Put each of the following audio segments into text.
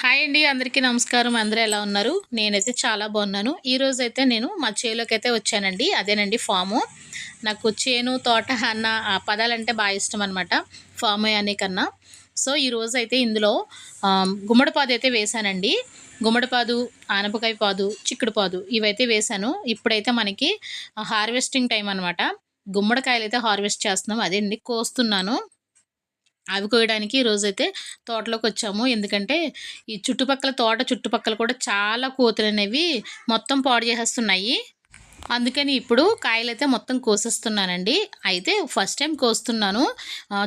Hi అండి. అందరికీ నమస్కారం. అందరూ ఎలా ఉన్నారు? నేనైతే చాలా బాగున్నాను. ఈరోజైతే నేను మా చేలోకైతే వచ్చానండి. అదేనండి ఫాము. నాకు చేను, తోట అన్న ఆ పదాలంటే బాగా ఇష్టం అనమాట. ఫాము అనే కన్నా. సో, ఈరోజైతే ఇందులో గుమ్మడి పాదు అయితే వేశానండి. గుమ్మడి పాదు, ఆనపకాయ పాదు, చిక్కుడు పాదు ఇవైతే వేశాను. ఇప్పుడైతే మనకి హార్వెస్టింగ్ టైం అనమాట. గుమ్మడికాయలైతే హార్వెస్ట్ చేస్తున్నాం. అదేండి కోస్తున్నాను. అవి కోయడానికి ఈరోజైతే తోటలోకొచ్చాము. ఎందుకంటే, ఈ తోట చుట్టుపక్కల కూడా చాలా కోతులనేవి మొత్తం పాడు చేసేస్తున్నాయి. అందుకని ఇప్పుడు కాయలైతే మొత్తం కోసేస్తున్నానండి. అయితే ఫస్ట్ టైం కోస్తున్నాను.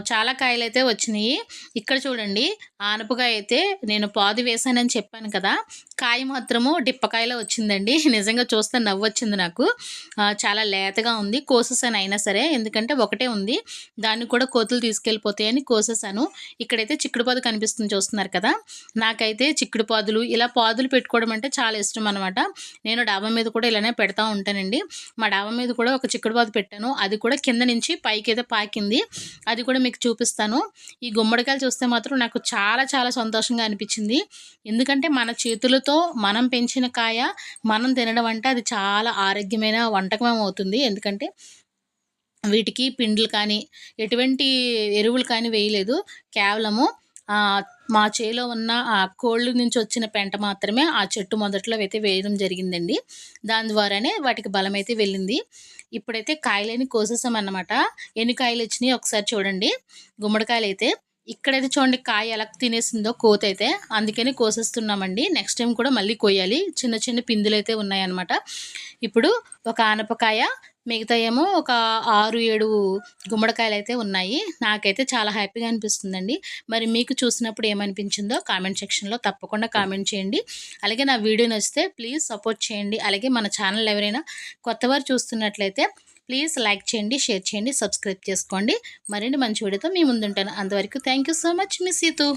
చాలా కాయలైతే వచ్చినాయి. ఇక్కడ చూడండి, ఆనపకాయ అయితే నేను పాదు వేశానని చెప్పాను కదా! కాయ మాత్రము డిప్పకాయలా వచ్చిందండి. నిజంగా చూస్తే నవ్వొచ్చింది నాకు. చాలా లేతగా ఉంది. కోసేసాను అయినా సరే. ఎందుకంటే ఒకటే ఉంది. దాన్ని కూడా కోతులు తీసుకెళ్ళిపోతాయని కోసేసాను. ఇక్కడైతే చిక్కుడు పాదు కనిపిస్తుంది చూస్తున్నారు కదా! నాకైతే చిక్కుడు పాదులు, ఇలా పాదులు పెట్టుకోవడం అంటే చాలా ఇష్టం అనమాట. నేను డాబా మీద కూడా ఇలానే పెడతా ఉంటానండి. మా డాబా మీద కూడా ఒక చిక్కుడు పాదు పెట్టాను. అది కూడా కింద నుంచి పైకైతే పాకింది. అది కూడా మీకు చూపిస్తాను. ఈ గుమ్మడికాయలు చూస్తే మాత్రం నాకు చాలా చాలా సంతోషంగా అనిపించింది. ఎందుకంటే మన చేతులతో మనం పెంచిన కాయ మనం తినడం అంటే అది చాలా ఆరోగ్యమైన వంటకం అవుతుంది. ఎందుకంటే వీటికి పిండిలు కానీ, ఎటువంటి ఎరువులు కానీ వేయలేదు. కేవలము మా చేలో ఉన్న ఆ కోళ్ళ నుంచి వచ్చిన పెంట మాత్రమే ఆ చెట్టు మొదట్లో అయితే వేయడం జరిగిందండి. దాని ద్వారానే వాటికి బలమైతే వెళ్ళింది. ఇప్పుడైతే కాయలని కోసేసామన్నమాట. ఎన్ని కాయలొచ్చినాయో ఒకసారి చూడండి. గుమ్మడికాయలైతే ఇక్కడైతే చూడండి కాయ ఎలా తినేసిందో కోతైతే. అందుకని కోసేస్తున్నామండి. నెక్స్ట్ టైం కూడా మళ్ళీ కొయ్యాలి. చిన్న చిన్న పిందులైతే ఉన్నాయన్నమాట. ఇప్పుడు ఒక ఆనపకాయ, మిగతా ఏమో ఒక 6, 7 గుమ్మడికాయలైతే ఉన్నాయి. నాకైతే చాలా హ్యాపీగా అనిపిస్తుందండి. మరి మీకు చూసినప్పుడు ఏమనిపించిందో కామెంట్ సెక్షన్‌లో తప్పకుండా కామెంట్ చేయండి. అలాగే నా వీడియో నచ్చితే ప్లీజ్ సపోర్ట్ చేయండి. అలాగే మన ఛానల్ ఎవరైనా కొత్తవారు చూస్తున్నట్లయితే ప్లీజ్ లైక్ చేయండి, షేర్ చేయండి, సబ్స్క్రైబ్ చేసుకోండి. మరిన్ని మంచి వీడియోతో మీ ముందుంటాను. అంతవరకు థ్యాంక్ యూ సో మచ్. మీ సీతు.